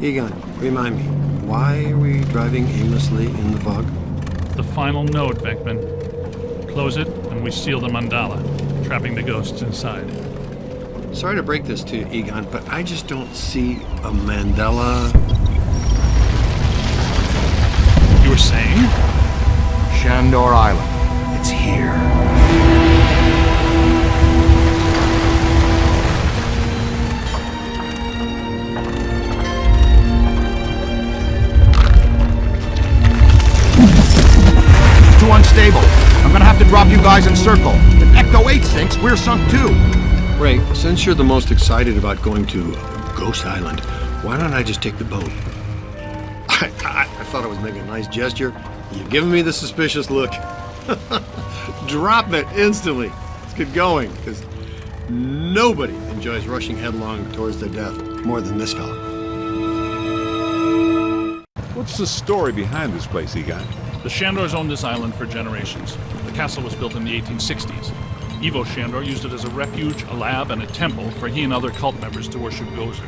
Egon, remind me, why are we driving aimlessly in the fog? The final node, Venkman. Close it, and we seal the mandala, trapping the ghosts inside. Sorry to break this to you, Egon, but I just don't see a mandala. You were saying? Chandor Island. It's here. It's too unstable. I'm gonna have to drop you guys in circle. If Ecto 8 sinks, we're sunk too. Ray, since you're the most excited about going to Ghost Island, why don't I just take the boat? I thought I was making a nice gesture. You're giving me the suspicious look. Drop it instantly. Let's get going, because nobody enjoys rushing headlong towards their death more than this fella. What's the story behind this place, Egon? The Chandors owned this island for generations. The castle was built in the 1860s. Ivo Chandor used it as a refuge, a lab, and a temple for he and other cult members to worship Gozer.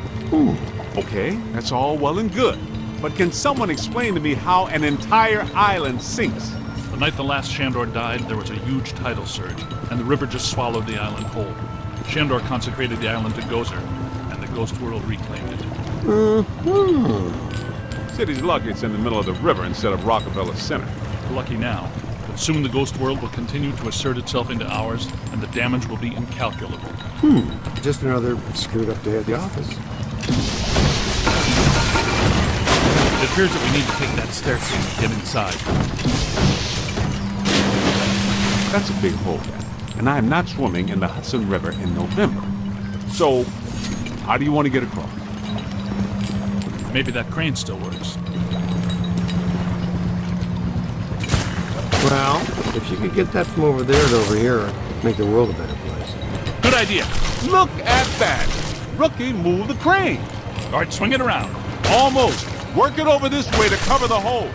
Okay, that's all well and good. But can someone explain to me how an entire island sinks? The night the last Chandor died, there was a huge tidal surge, and the river just swallowed the island whole. Chandor consecrated the island to Gozer, and the ghost world reclaimed it. City's lucky it's in the middle of the river instead of Rockefeller Center. We're lucky now, but soon the ghost world will continue to assert itself into ours, and the damage will be incalculable. Just another screwed up day at the office. It appears that we need to take that staircase to get inside. That's a big hole there, and I am not swimming in the Hudson River in November. So, how do you want to get across? Maybe that crane still works. Well, if you could get that from over there to over here, it'd make the world a better place. Good idea. Look at that! Rookie, move the crane! All right, swing it around. Almost. Work it over this way to cover the hole.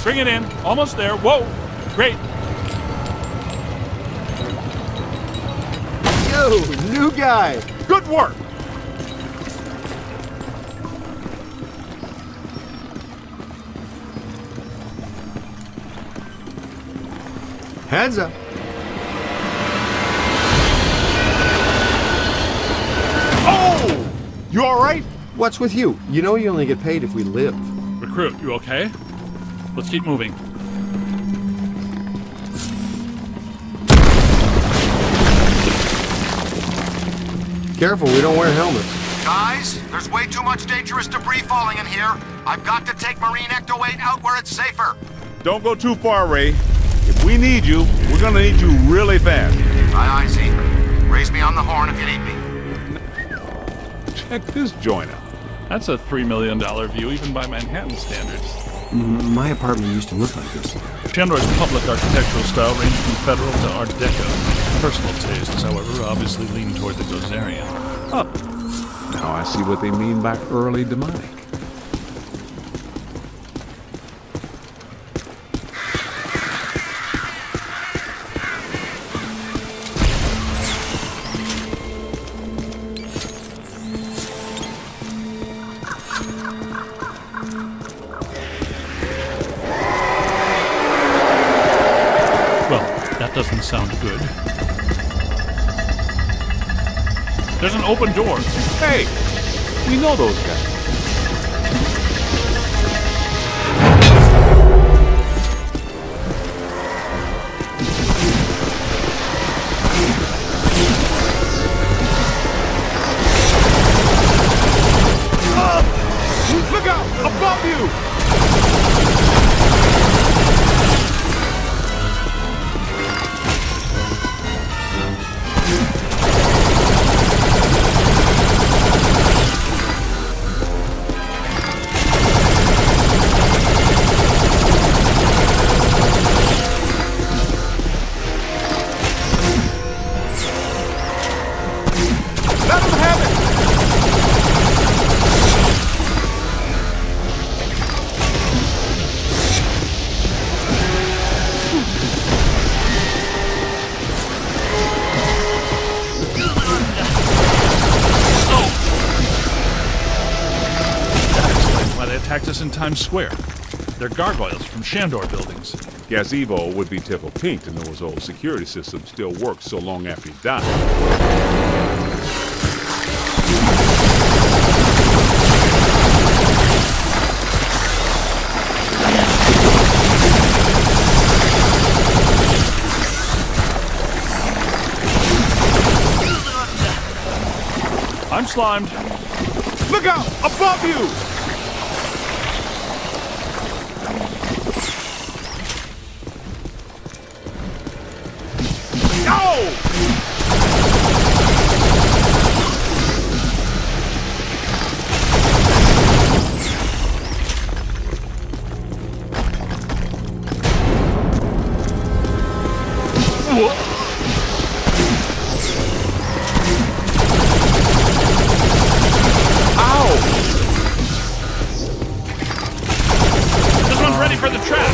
Bring it in. Almost there. Whoa! Great. Yo, new guy! Good work! Heads up. Oh! You all right? What's with you? You know you only get paid if we live. Recruit, you okay? Let's keep moving. Careful, we don't wear helmets. Guys, there's way too much dangerous debris falling in here. I've got to take Marine Ecto 8 out where it's safer. Don't go too far, Ray. If we need you, we're gonna need you really fast. Aye, see. Raise me on the horn if you need me. Check this joint out. That's a $3 million view, even by Manhattan standards. My apartment used to look like this. Chandor's public architectural style ranged from Federal to Art Deco. Personal tastes, however, obviously lean toward the Gozerian. Oh, now I see what they mean by early demonic. That doesn't sound good. There's an open door. Hey, we know those guys. Look out! Above you! in Times Square. They're gargoyles from Chandor buildings. Guess Evo would be tickled pink to know his old security system still works so long after he died. I'm slimed. Look out! Above you! This one's ready for the trap.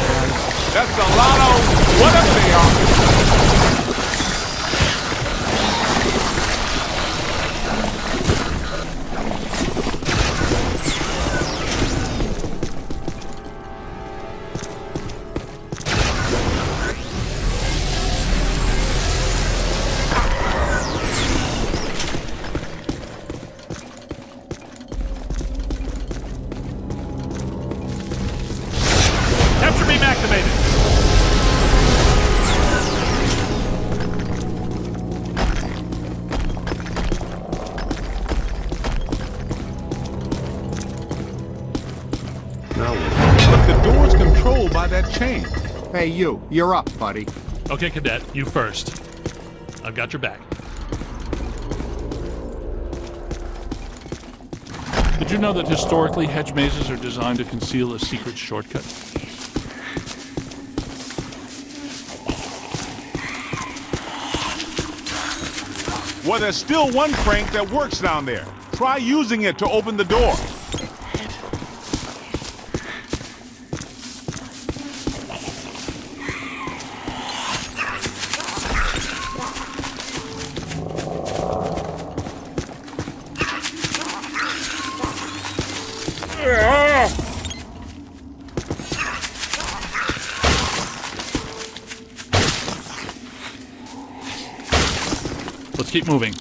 That's a lot of whatever they are. Capture beam activated. Now, But the door's controlled by that chain. Hey, you're up, buddy. Okay, Cadet, you first. I've got your back. Did you know that historically hedge mazes are designed to conceal a secret shortcut? Well, there's still one crank that works down there. Try using it to open the door. Let's keep moving.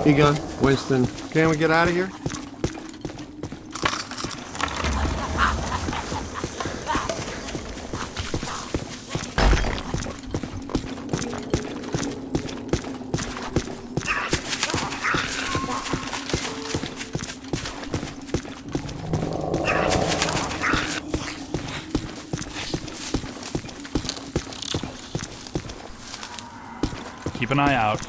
Egon, Winston, can we get out of here? Keep an eye out.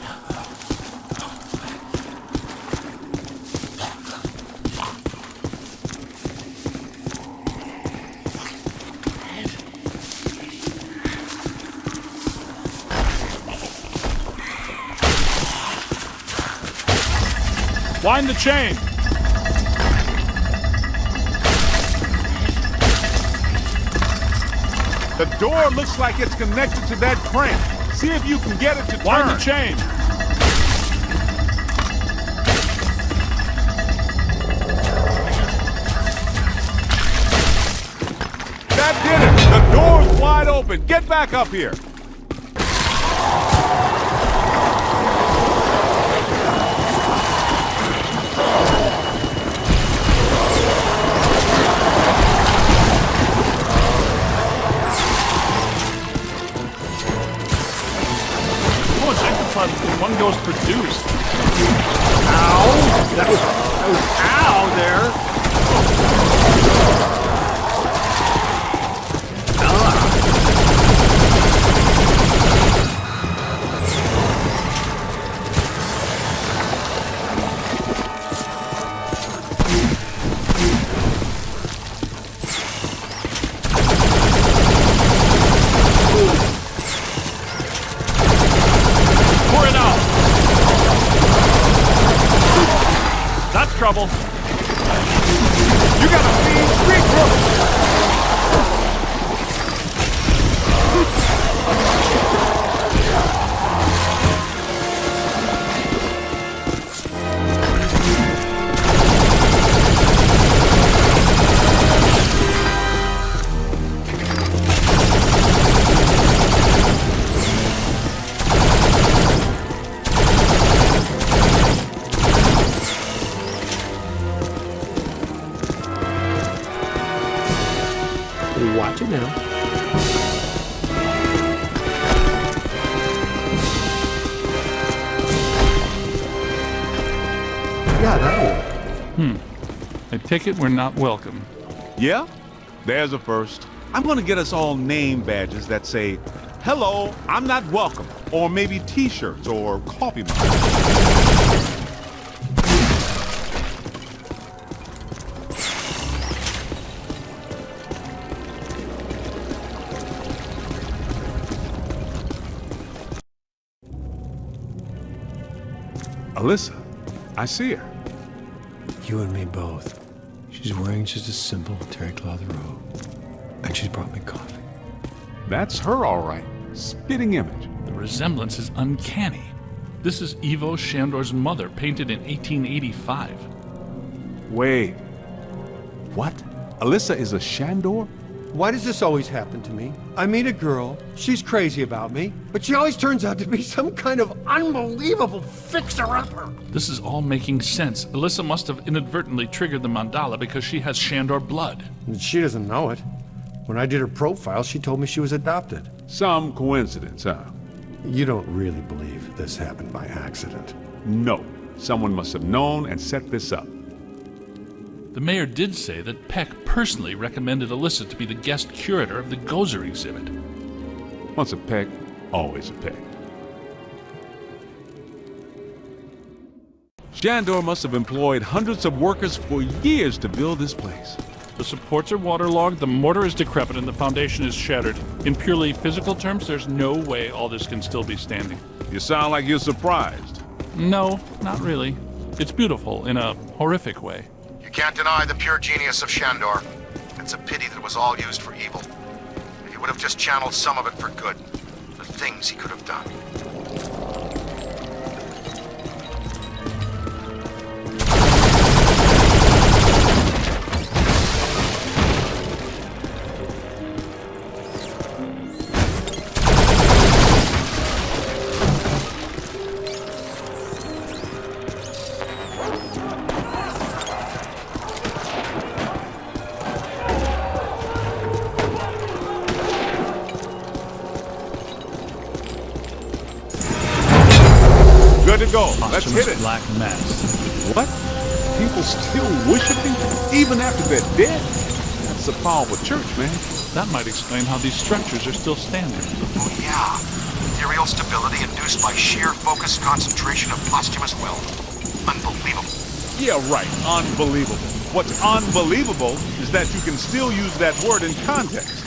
Wind the chain. The door looks like it's connected to that crank. See if you can get it to turn. Wind the chain. That did it. The door's wide open. Get back up here. One ghost produced. Ow! That was ow there! trouble. You gotta regroup! Watch it now. Yeah, that'll work. I take it we're not welcome. Yeah? There's a first. I'm gonna get us all name badges that say, "Hello, I'm not welcome," or maybe t-shirts or coffee mugs. Alyssa, I see her. You and me both. She's wearing just a simple terry cloth robe. And she's brought me coffee. That's her, all right. Spitting image. The resemblance is uncanny. This is Ivo Shandor's mother, painted in 1885. Wait. What? Alyssa is a Chandor? Why does this always happen to me? I meet a girl, she's crazy about me, but she always turns out to be some kind of unbelievable fixer-upper. This is all making sense. Alyssa must have inadvertently triggered the mandala because she has Chandor blood. And she doesn't know it. When I did her profile, she told me she was adopted. Some coincidence, huh? You don't really believe this happened by accident. No. Someone must have known and set this up. The mayor did say that Peck personally recommended Alyssa to be the guest curator of the Gozer exhibit. Once a peck, always a peck. Chandor must have employed hundreds of workers for years to build this place. The supports are waterlogged, the mortar is decrepit, and the foundation is shattered. In purely physical terms, there's no way all this can still be standing. You sound like you're surprised. No, not really. It's beautiful in a horrific way. You can't deny the pure genius of Chandor. It's a pity that it was all used for evil. If he would have just channeled some of it for good, the things he could have done. Good to go. Let's hit it. Black mass. What? People still worshiping even after they're dead? That's a powerful church, man. That might explain how these structures are still standing. Oh yeah, ethereal stability induced by sheer focused concentration of posthumous wealth. Unbelievable. Yeah, right. Unbelievable. What's unbelievable is that you can still use that word in context.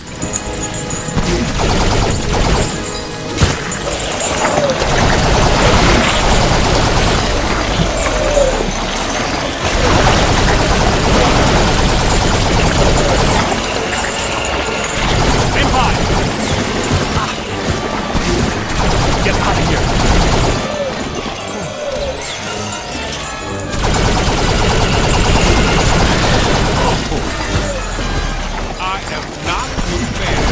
Aim high! Get out of here! I am not a fan.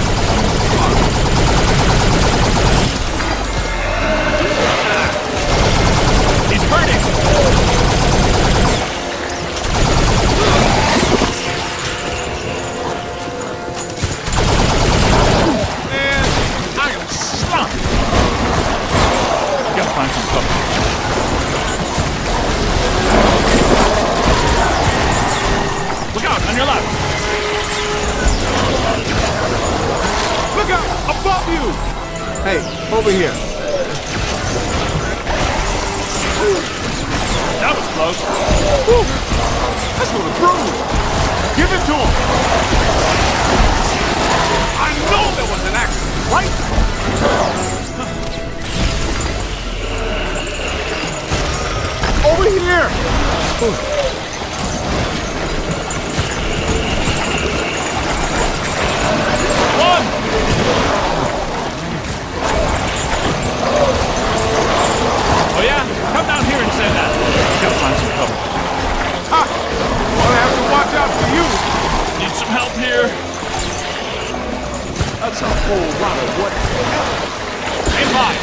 He's burning! Man, I am stuck. You gotta find some cover. Look out, on your left! Look out! Above you! Hey, over here. That was close. Woo! That's gonna bruise. Give it to him. I know there was an accident, right? Over here! Brother, what the hell? Aim high!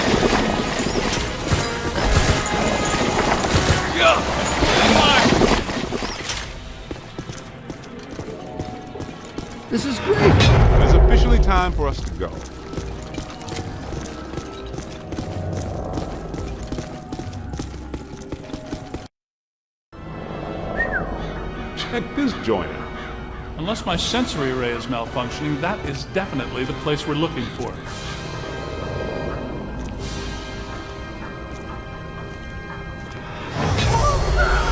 Yeah! Aim high! This is great. It's officially time for us to go. Check this joint out. Unless my sensory array is malfunctioning, that is definitely the place we're looking for.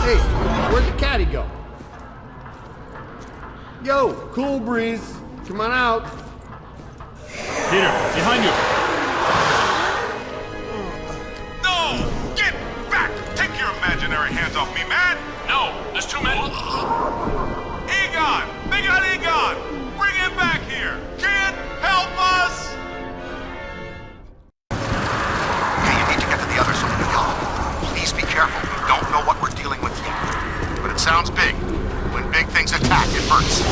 Hey, where'd the caddy go? Yo, cool breeze. Come on out. Peter, behind you! No! Get back! Take your imaginary hands off me, man! No! There's too many! Egon! They got Egon! Bring him back here! Kid, help us! Hey, you need to get to the other side of the hill. Please be careful. We don't know what we're dealing with yet. But it sounds big. When big things attack, it hurts.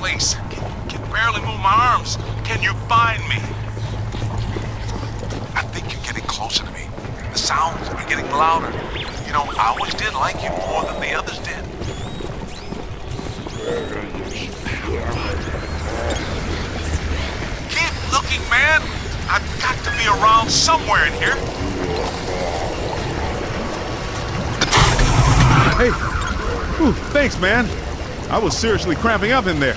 place. Can barely move my arms. Can you find me? I think you're getting closer to me. The sounds are getting louder. You know, I always did like you more than the others did. Keep looking, man. I've got to be around somewhere in here. Hey! Ooh, thanks, man. I was seriously cramping up in there.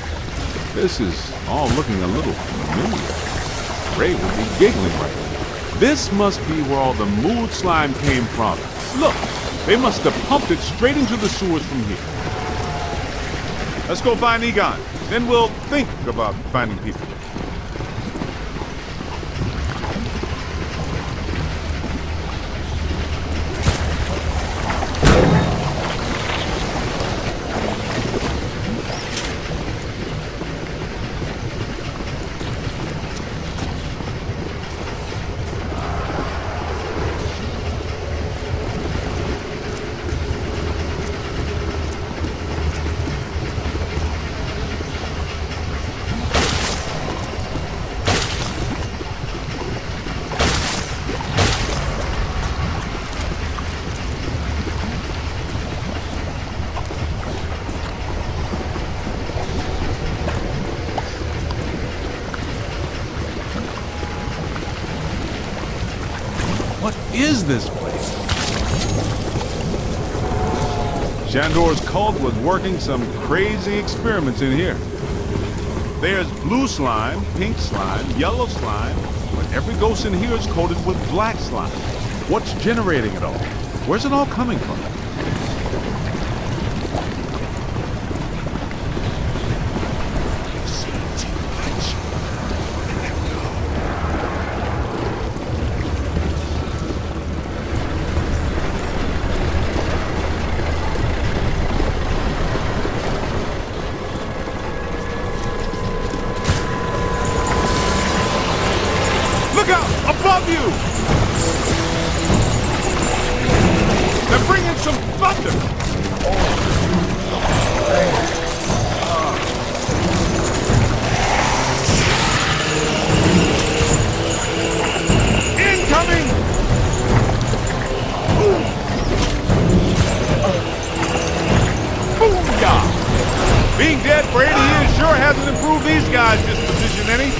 This is all looking a little familiar. Ray would be giggling right now. This must be where all the mood slime came from. Look, they must have pumped it straight into the sewers from here. Let's go find Egon. Then we'll think about finding people. What is this place? Chandor's cult was working some crazy experiments in here. There's blue slime, pink slime, yellow slime, but every ghost in here is coated with black slime. What's generating it all? Where's it all coming from? Look out! Above you! They're bringing some thunder! Incoming! Booyah! Being dead for 80 years sure hasn't improved these guys' disposition any.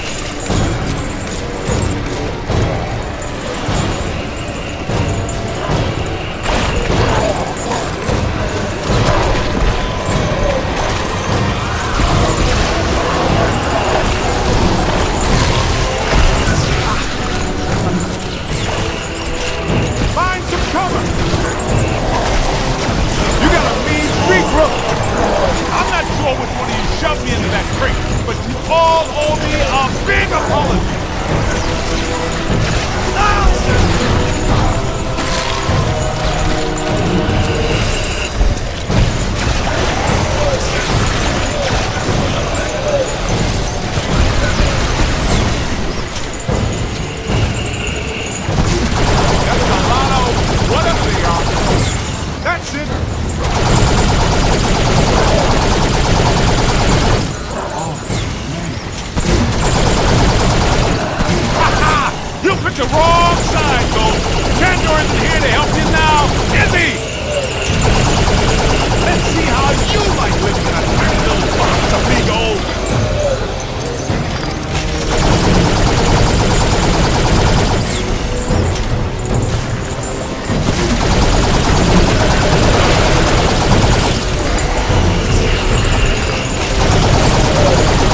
Find some cover! You got a mean street rook! I'm not sure which one of you shoved me into that crate, but you all owe me a big apology! That's a lot of whatever they are. That's it! You picked the wrong side, Ghost! Chandor isn't here to help you now, is he? Let's see how you like living in a tiny little box of big old...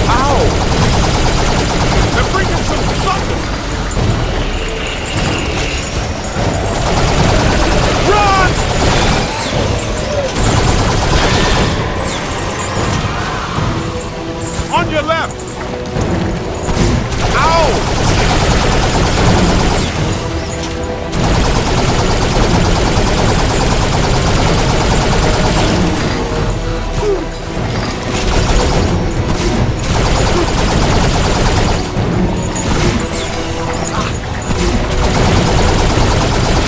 Ow! They're bringing some thunder! Run! On your left! Ow!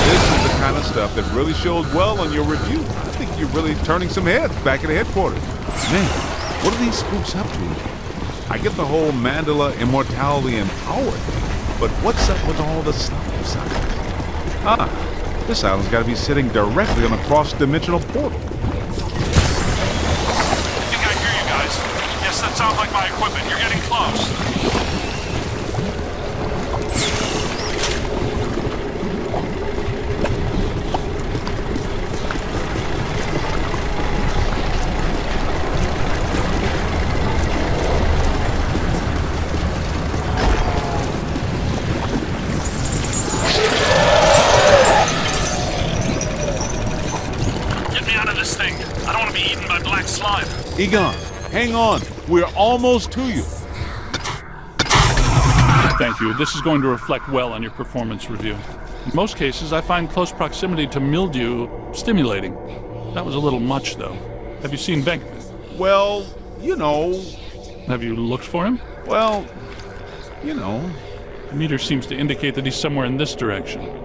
This is the kind of stuff that really shows well on your review. I think you're really turning some heads back at the headquarters. Man, what are these spooks up to? I get the whole Mandela immortality and power thing, but what's up with all the stop signs? This island's got to be sitting directly on a cross-dimensional portal. I think I hear you guys. Yes, that sounds like my equipment. You're getting close. Egon, hang on. We're almost to you. Thank you. This is going to reflect well on your performance review. In most cases, I find close proximity to mildew stimulating. That was a little much, though. Have you seen Venkman? Well, you know. Have you looked for him? Well, you know. The meter seems to indicate that he's somewhere in this direction.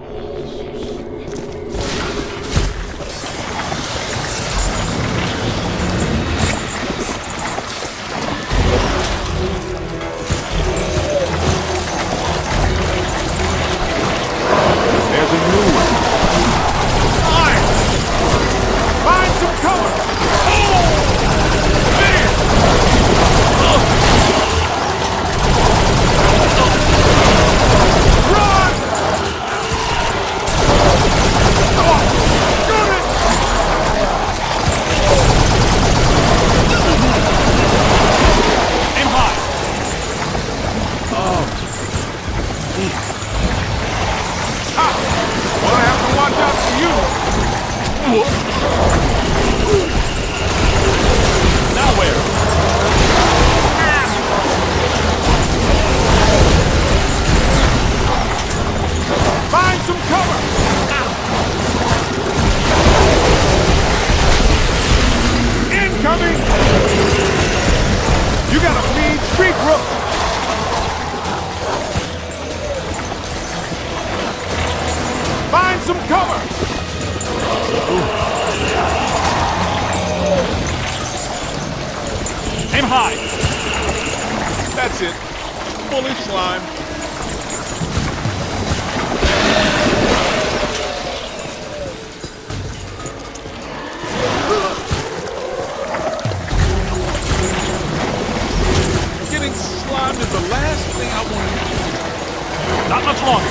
That's it. Fully slime. Getting slimed is the last thing I want to do. Not much longer.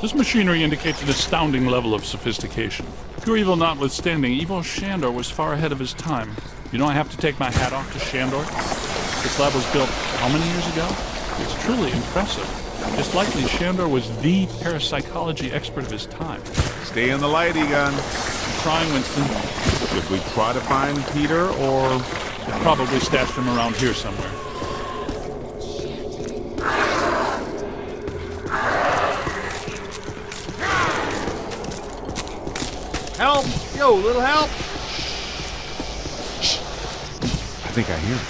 This machinery indicates an astounding level of sophistication. Pure evil notwithstanding, Evo Chandor was far ahead of his time. You know, I have to take my hat off to Chandor. This lab was built how many years ago? It's truly impressive. It's likely Chandor was the parapsychology expert of his time. Stay in the light, Egon. I'm trying, Winston. Should we try to find Peter, or... They probably stashed him around here somewhere. Help! Yo, little help! I think I hear it.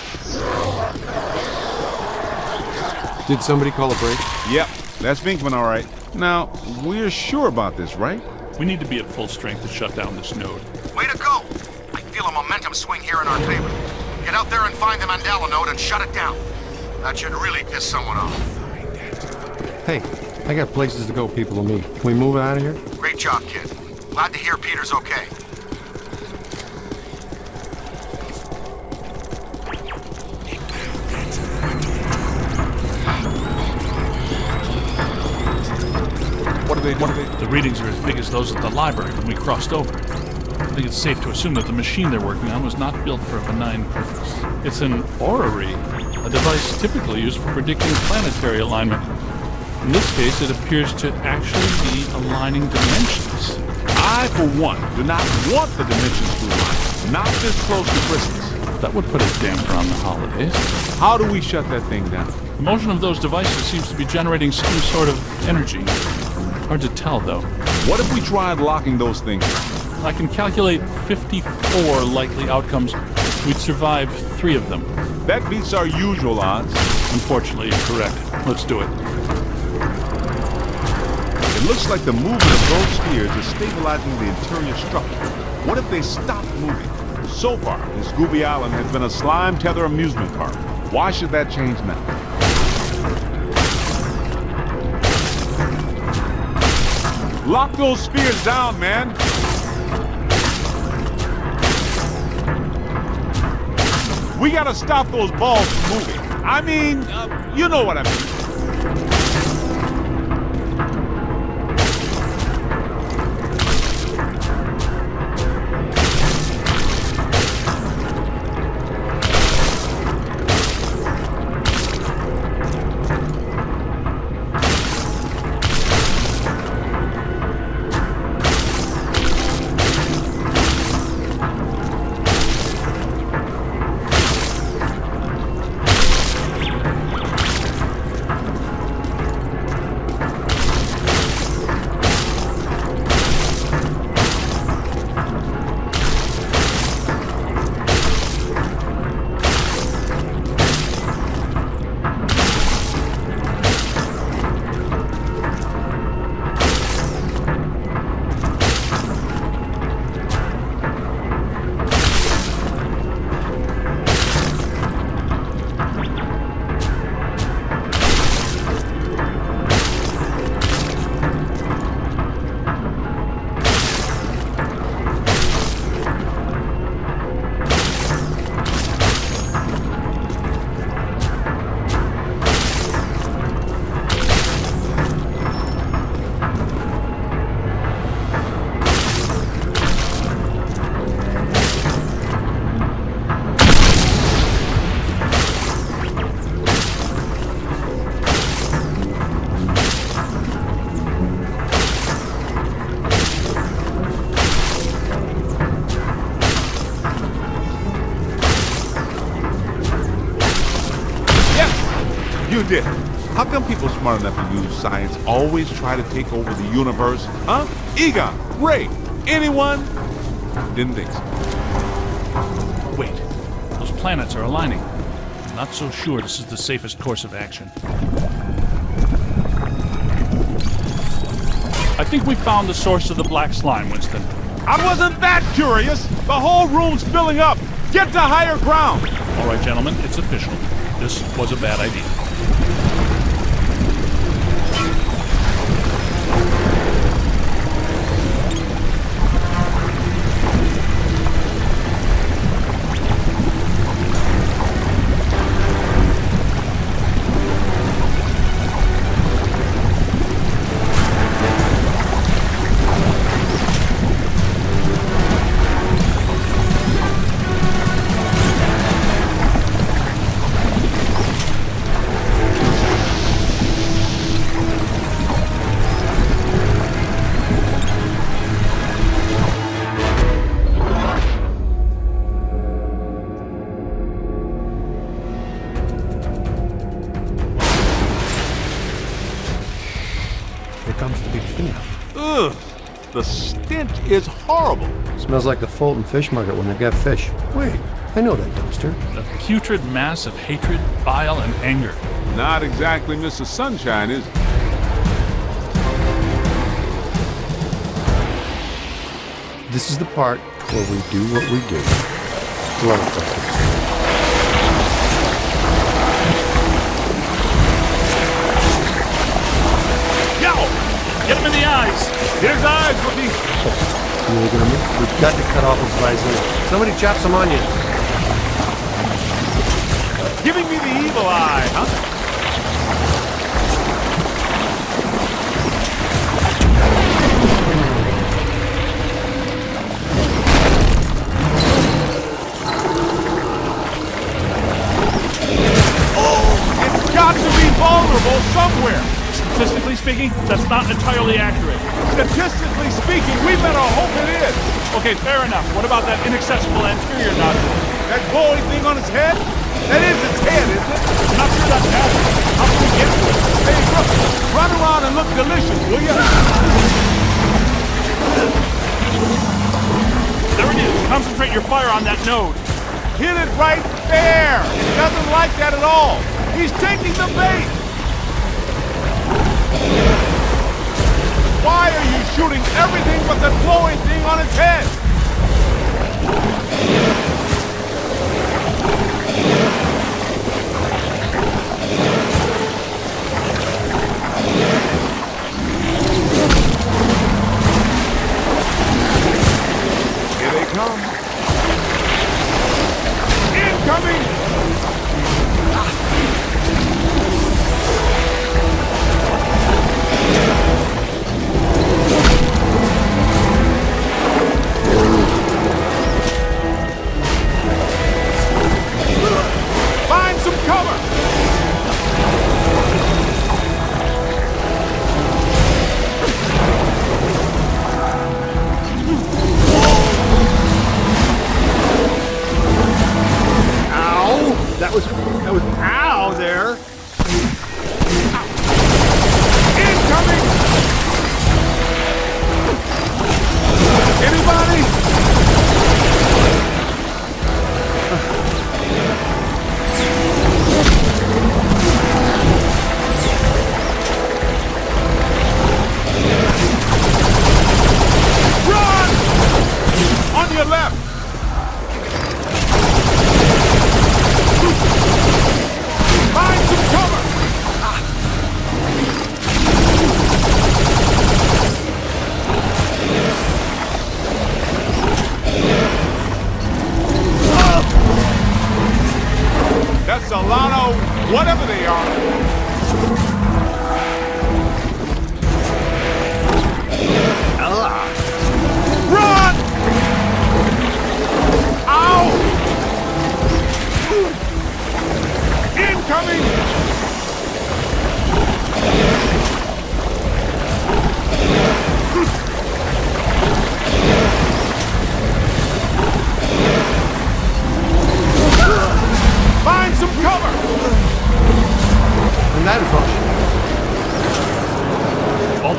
Did somebody call a break? Yep, that's Venkman, all right. Now, we're sure about this, right? We need to be at full strength to shut down this node. Way to go! I feel a momentum swing here in our favor. Get out there and find the Mandela node and shut it down. That should really piss someone off. Hey, I got places to go, people to meet. Can we move out of here? Great job, kid. Glad to hear Peter's okay. What are they? The readings are as big as those at the library when we crossed over. I think it's safe to assume that the machine they're working on was not built for a benign purpose. It's an orrery, a device typically used for predicting planetary alignment. In this case, it appears to actually be aligning dimensions. I, for one, do not want the dimensions to align. Not this close to Christmas. That would put a damper on the holidays. How do we shut that thing down? The motion of those devices seems to be generating some sort of energy. Hard to tell, though. What if we tried locking those things down? I can calculate 54 likely outcomes. We'd survive 3 of them. That beats our usual odds. Unfortunately, you're correct. Let's do it. It looks like the movement of those spheres is stabilizing the interior structure. What if they stop moving? So far, this Gooby Island has been a slime tether amusement park. Why should that change now? Lock those spheres down, man! We gotta stop those balls from moving. I mean, you know what I mean. You did. How come people smart enough to use science always try to take over the universe? Huh? Egon, Ray, anyone? Didn't think so. Wait, those planets are aligning. I'm not so sure this is the safest course of action. I think we found the source of the black slime, Winston. I wasn't that curious. The whole room's filling up. Get to higher ground. All right, gentlemen, it's official. This was a bad idea. Ugh, the stench is horrible. Smells like the Fulton Fish Market when they've got fish. Wait, I know that dumpster. A putrid mass of hatred, bile, and anger. Not exactly Mr. Sunshine, is it? This is the part where we do what we do. Love it. Get him in the eyes! Here's eyes, rookie. You really gonna move? We've got to cut off his visor. Somebody chop some onions. Giving me the evil eye, huh? Oh, it's got to be vulnerable somewhere. Statistically speaking, that's not entirely accurate. Statistically speaking, we better hope it is. Okay, fair enough. What about that inaccessible anterior nodule? That glowing thing on its head? That is its head, isn't it? I'm not sure that's happening. How can we get to it? Hey, look, run around and look delicious, will you? There it is. Concentrate your fire on that node. Hit it right there. It doesn't like that at all. He's taking the bait. Why are you shooting everything but the glowing thing on its head?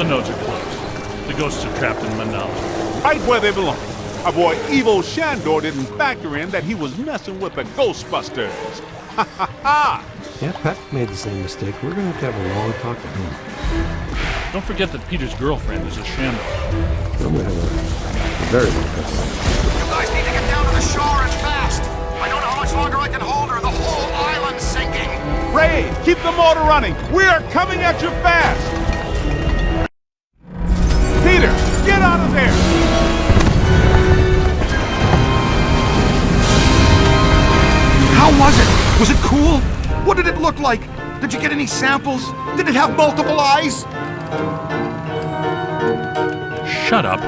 nodes are closed. The ghosts are trapped in Mandala. Right where they belong. Our boy Evil Chandor didn't factor in that he was messing with the Ghostbusters. Ha ha ha! Yeah, Pat made the same mistake. We're gonna have to have a long talk at home. Don't forget that Peter's girlfriend is a Chandor. I'm gonna have a very long talk. You guys need to get down to the shore and fast. I don't know how much longer I can hold her. The whole island's sinking. Ray, keep the motor running. We are coming at you fast. Peter, get out of there. How was it? Was it cool? What did it look like? Did you get any samples? Did it have multiple eyes? Shut up.